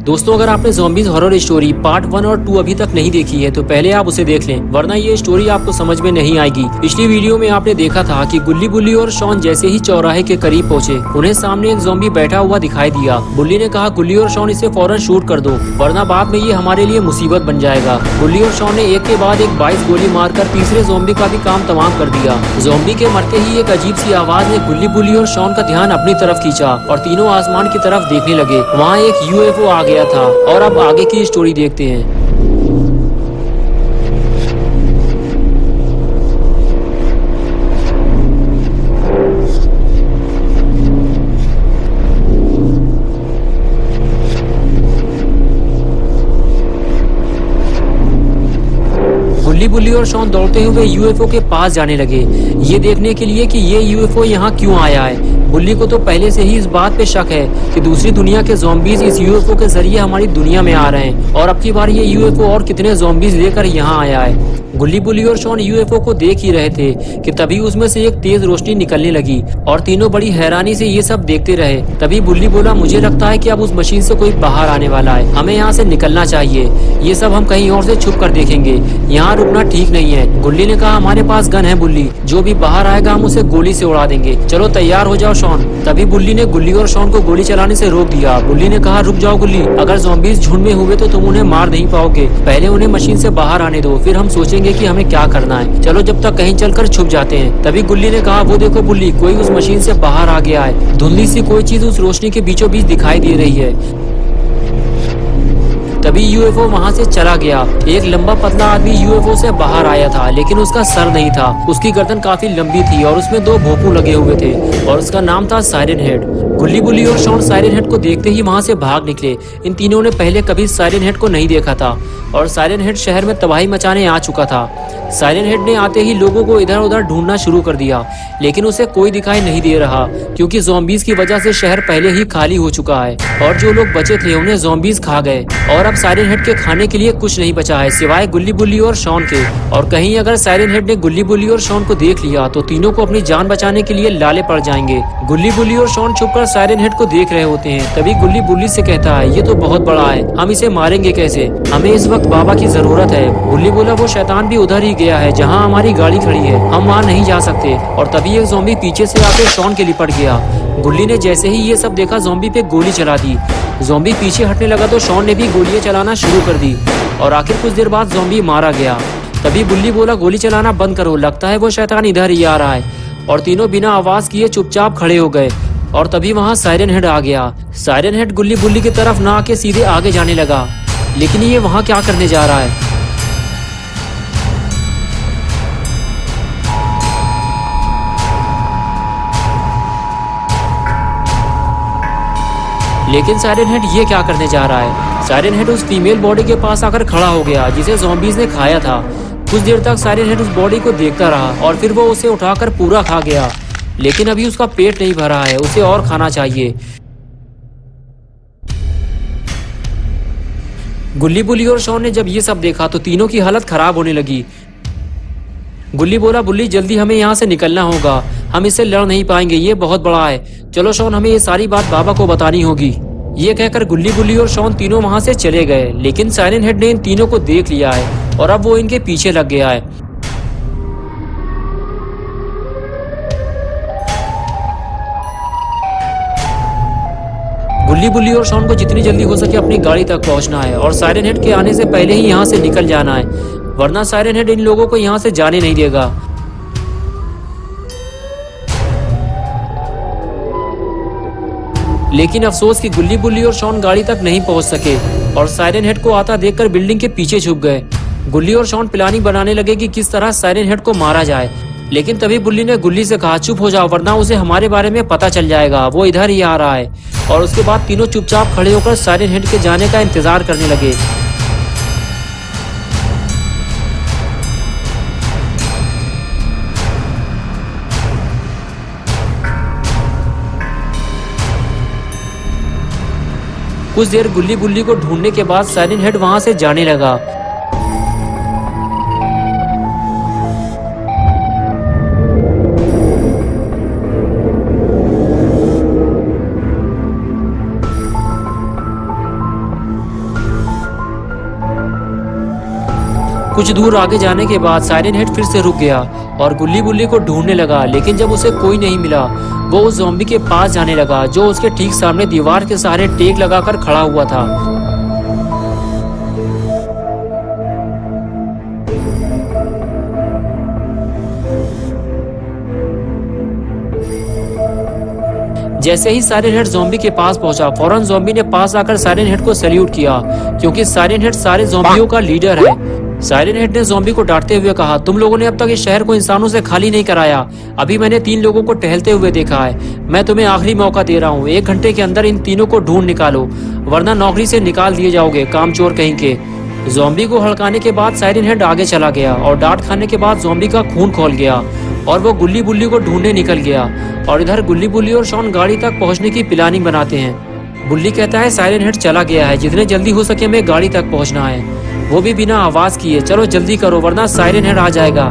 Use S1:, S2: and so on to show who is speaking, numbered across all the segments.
S1: दोस्तों, अगर आपने ज़ॉम्बीज़ हॉरर स्टोरी पार्ट 1 और 2 अभी तक नहीं देखी है तो पहले आप उसे देख लें, वरना ये स्टोरी आपको समझ में नहीं आएगी। पिछली वीडियो में आपने देखा था कि गुल्ली बुल्ली और शॉन जैसे ही चौराहे के करीब पहुंचे, उन्हें सामने एक ज़ॉम्बी बैठा हुआ दिखाई दिया। बुल्ली ने कहा, गुल्ली और शॉन इसे फौरन शूट कर दो, वरना बाद में ये हमारे लिए मुसीबत बन जाएगा। गुल्ली और शॉन ने एक के बाद एक 22 गोली मारकर तीसरे ज़ॉम्बी का भी काम तमाम कर दिया। ज़ॉम्बी के मरते ही एक अजीब सी आवाज ने गुल्ली बुल्ली और शॉन का ध्यान अपनी तरफ खींचा और तीनों आसमान की तरफ देखने लगे। वहाँ एक UFO आ गया था। और अब आगे की स्टोरी देखते हैं। गुल्ली बुल्ली और शॉन दौड़ते हुए UFO के पास जाने लगे, ये देखने के लिए कि ये UFO यहाँ क्यों आया है। बुल्ली को तो पहले से ही इस बात पे शक है कि दूसरी दुनिया के ज़ॉम्बीज इस UFO के जरिए हमारी दुनिया में आ रहे हैं और अब की बार ये UFO और कितने ज़ॉम्बीज लेकर यहाँ आया है। गुल्ली बुल्ली और शॉन UFO को देख ही रहे थे कि तभी उसमें से एक तेज रोशनी निकलने लगी और तीनों बड़ी हैरानी से ये सब देखते रहे। तभी बुल्ली बोला, मुझे लगता है कि अब उस मशीन से कोई बाहर आने वाला है, हमें यहाँ से निकलना चाहिए। ये सब हम कहीं और से छुप कर देखेंगे, यहाँ रुकना ठीक नहीं है। गुल्ली ने कहा, हमारे पास गन है बुल्ली, जो भी बाहर आएगा हम उसे गोली से उड़ा देंगे। चलो तैयार हो जाओ शॉन। तभी बुल्ली ने गुल्ली और शॉन को गोली चलाने से रोक दिया। बुल्ली ने कहा, रुक जाओ गुल्ली, अगर ज़ॉम्बीज झुंड में हुए तो तुम उन्हें मार नहीं पाओगे। पहले उन्हें मशीन से बाहर आने दो, फिर हम सोचेंगे कि हमें क्या करना है। चलो जब तक कहीं चलकर छुप जाते हैं। तभी गुल्ली ने कहा, वो देखो बुल्ली, कोई उस मशीन से बाहर आ गया है। धुंधली सी कोई चीज उस रोशनी के बीचों बीच दिखाई दे रही है। तभी UFO वहाँ से चला गया। एक लंबा पतला आदमी UFO से बाहर आया था, लेकिन उसका सर नहीं था। उसकी गर्दन काफी लंबी थी और उसमें 2 भोंपू लगे हुए थे और उसका नाम था साइरन हेड। गुल्ली बुल्ली और शॉन साइरन हेड को देखते ही वहाँ से भाग निकले। इन तीनों ने पहले कभी साइरन हेड को नहीं देखा था और साइरन हेड शहर में तबाही मचाने आ चुका था। साइरन हेड ने आते ही लोगों को इधर उधर ढूंढना शुरू कर दिया, लेकिन उसे कोई दिखाई नहीं दे रहा, क्योंकि ज़ॉम्बीज की वजह से शहर पहले ही खाली हो चुका है और जो लोग बचे थे उन्हें ज़ॉम्बीज खा गए और अब साइरन हेड के खाने के लिए कुछ नहीं बचा है सिवाय गुल्ली बुल्ली और शॉन के। और कहीं अगर साइरन हेड ने गुल्ली बुल्ली और शॉन को देख लिया तो तीनों को अपनी जान बचाने के लिए लाले पड़ जाएंगे। गुल्ली बुल्ली और शॉन छुपकर साइरन हेड को देख रहे होते हैं। तभी गुल्ली बुल्ली से कहता है, ये तो बहुत बड़ा है, हम इसे मारेंगे कैसे? हमें इस वक्त बाबा की जरूरत है। गुल्ली बोला, वो शैतान भी उधर ही गया है जहाँ हमारी गाड़ी खड़ी है, हम वहाँ नहीं जा सकते। और तभी एक ज़ॉम्बी पीछे से आकर शॉन के लिपट गया। गुल्ली ने जैसे ही ये सब देखा, ज़ॉम्बी पे गोली चला दी। ज़ॉम्बी पीछे हटने लगा तो शॉन ने भी गोलियां चलाना शुरू कर दी और आखिर कुछ देर बाद ज़ॉम्बी मारा गया। तभी बुल्ली बोला, गोली चलाना बंद करो, लगता है वो शैतान इधर ही आ रहा है। और तीनों बिना आवाज किए चुपचाप खड़े हो गए और तभी वहाँ साइरन हेड आ गया। साइरन हेड गुल्ली बुल्ली की तरफ ना आके सीधे आगे जाने लगा, लेकिन ये वहाँ क्या करने जा रहा है? लेकिन साइरन हेड ये क्या करने जा रहा है? साइरन हेड उस फीमेल बॉडी के पास आकर खड़ा हो गया जिसे ज़ॉम्बीज ने खाया था। कुछ देर तक साइरन हेड उस बॉडी को देखता रहा और फिर वो उसे उठाकर पूरा खा गया, लेकिन अभी उसका पेट नहीं भरा है, उसे और खाना चाहिए। गुल्ली बुल्ली और शॉन ने जब ये सब देखा तो तीनों की हालत खराब होने लगी। गुल्ली बोला, बुल्ली जल्दी हमें यहाँ से निकलना होगा, हम इससे लड़ नहीं पाएंगे, ये बहुत बड़ा है। चलो शॉन, हमें ये सारी बात बाबा को बतानी होगी। ये कहकर गुल्ली बुल्ली और शॉन तीनों वहाँ से चले गए, लेकिन साइरन हेड ने इन तीनों को देख लिया है और अब वो इनके पीछे लग गया है। गुल्ली बुल्ली और शॉन को जितनी जल्दी हो सके अपनी गाड़ी तक पहुंचना है और साइरन हेड के आने से पहले ही यहाँ से निकल जाना है, वरना साइरन हेड इन लोगों को यहाँ से जाने नहीं देगा। लेकिन अफसोस कि गुल्ली बुल्ली और शॉन गाड़ी तक नहीं पहुंच सके और साइरन हेड को आता देखकर बिल्डिंग के पीछे छुप गए। गुल्ली और शॉन प्लानिंग बनाने लगे कि किस तरह साइरन हेड को मारा जाए, लेकिन तभी बुल्ली ने गुल्ली से कहा, चुप हो जाओ, वरना उसे हमारे बारे में पता चल जाएगा, वो इधर ही आ रहा है। और उसके बाद तीनों चुपचाप खड़े होकर साइरन हेड के जाने का इंतजार करने लगे। कुछ देर गुल्ली बुल्ली को ढूंढने के बाद साइरन हेड वहां से जाने लगा। कुछ दूर आगे जाने के बाद साइरन हेड फिर से रुक गया और गुल्ली बुल्ली को ढूंढने लगा, लेकिन जब उसे कोई नहीं मिला वो उस ज़ॉम्बी के पास जाने लगा जो उसके ठीक सामने दीवार के सहारे टेक लगाकर खड़ा हुआ था। जैसे ही साइरन हेड ज़ॉम्बी के पास पहुंचा, फौरन ज़ॉम्बी ने पास आकर साइरन हेड को सैल्यूट किया, क्योंकि साइरन हेड सारे ज़ॉम्बियों का लीडर है। साइरन हेड ने ज़ॉम्बी को डांटते हुए कहा, तुम लोगों ने अब तक इस शहर को इंसानों से खाली नहीं कराया। अभी मैंने 3 लोगों को टहलते हुए देखा है। मैं तुम्हें आखिरी मौका दे रहा हूँ, 1 घंटे के अंदर इन तीनों को ढूंढ निकालो, वरना नौकरी से निकाल दिए जाओगे, कामचोर कहीं के। ज़ॉम्बी को हड़काने के बाद साइरन हेड आगे चला गया और डांट खाने के बाद ज़ॉम्बी का खून खौल गया और वो गुल्ली बुल्ली को ढूंढने निकल गया। और इधर गुल्ली बुल्ली और शॉन गाड़ी तक पहुंचने की प्लानिंग बनाते हैं। बुल्ली कहता है साइरन हेड चला गया है, जितने जल्दी हो सके हमें गाड़ी तक पहुंचना है, वो भी बिना आवाज किए। चलो जल्दी करो वरना साइरन हेड आ जाएगा।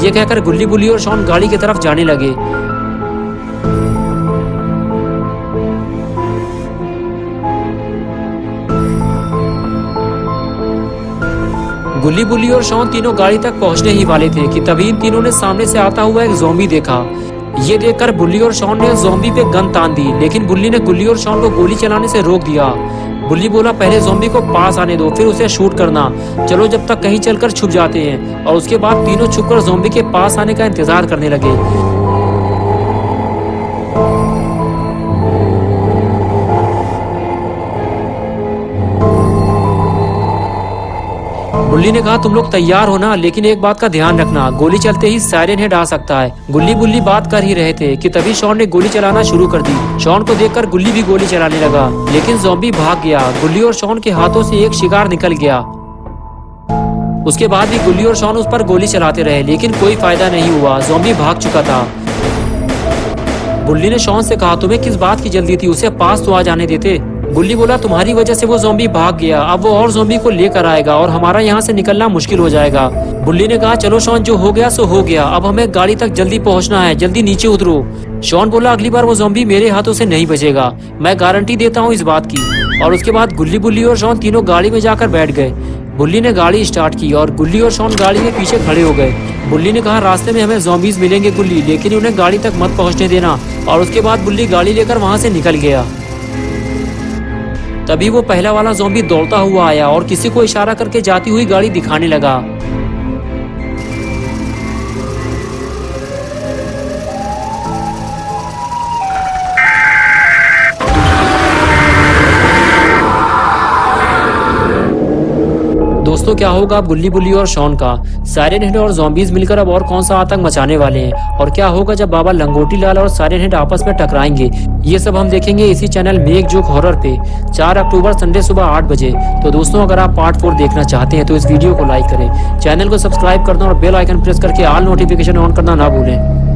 S1: ये कहकर गुल्ली बुल्ली और शॉन गाड़ी की तरफ जाने लगे। गुल्ली बुल्ली और शॉन तीनों गाड़ी तक पहुंचने ही वाले थे कि तभी इन तीनों ने सामने से आता हुआ एक ज़ॉम्बी देखा। ये देखकर बुल्ली और शॉन ने ज़ॉम्बी पे गन तान दी, लेकिन बुल्ली ने गुल्ली और शॉन को गोली चलाने से रोक दिया। बुल्ली बोला, पहले ज़ॉम्बी को पास आने दो, फिर उसे शूट करना। चलो जब तक कहीं चलकर छुप जाते हैं। और उसके बाद तीनों छुपकर ज़ॉम्बी के पास आने का इंतजार करने लगे। बुल्ली ने कहा, तुम लोग तैयार हो ना, लेकिन एक बात का ध्यान रखना, गोली चलते ही साइरन हेड आ सकता है। गुल्ली बुल्ली बात कर ही रहे थे कि तभी शॉन ने गोली चलाना शुरू कर दी। शॉन को देखकर गुल्ली भी गोली चलाने लगा, लेकिन ज़ॉम्बी भाग गया। गुल्ली और शॉन के हाथों से एक शिकार निकल गया। उसके बाद भी गुल्ली और शॉन उस पर गोली चलाते रहे, लेकिन कोई फायदा नहीं हुआ, ज़ॉम्बी भाग चुका था। बुल्ली ने शॉन से कहा, तुम्हें किस बात की जल्दी थी, उसे पास तो आ जाने देते। गुल्ली बोला, तुम्हारी वजह से वो ज़ॉम्बी भाग गया, अब वो और ज़ॉम्बी को लेकर आएगा और हमारा यहाँ से निकलना मुश्किल हो जाएगा। बुल्ली ने कहा, चलो शॉन, जो हो गया सो हो गया, अब हमें गाड़ी तक जल्दी पहुँचना है, जल्दी नीचे उतरो। शॉन बोला, अगली बार वो ज़ॉम्बी मेरे हाथों से नहीं बचेगा, मैं गारंटी देता हूँ इस बात की। और उसके बाद गुल्ली बुल्ली और शॉन तीनों गाड़ी में जाकर बैठ गए। बुल्ली ने गाड़ी स्टार्ट की और गुल्ली और शॉन गाड़ी के पीछे खड़े हो गए। बुल्ली ने कहा, रास्ते में हमें ज़ॉम्बीज मिलेंगे गुल्ली, लेकिन उन्हें गाड़ी तक मत पहुँचने देना। और उसके बाद बुल्ली गाड़ी लेकर वहाँ से निकल गया। तभी वो पहला वाला ज़ॉम्बी दौड़ता हुआ आया और किसी को इशारा करके जाती हुई गाड़ी दिखाने लगा। दोस्तों, क्या होगा अब गुल्ली बुल्ली और शॉन का? साइरन हेड और ज़ॉम्बीज मिलकर अब और कौन सा आतंक मचाने वाले हैं? और क्या होगा जब बाबा लंगोटी लाल और साइरन हेड आपस में टकराएंगे? ये सब हम देखेंगे इसी चैनल मेक जोक हॉरर पे 4 अक्टूबर संडे सुबह 8 बजे। तो दोस्तों, अगर आप पार्ट 4 देखना चाहते हैं तो इस वीडियो को लाइक करें, चैनल को सब्सक्राइब करना और बेल आइकन प्रेस करके ऑल नोटिफिकेशन ऑन करना ना भूलें।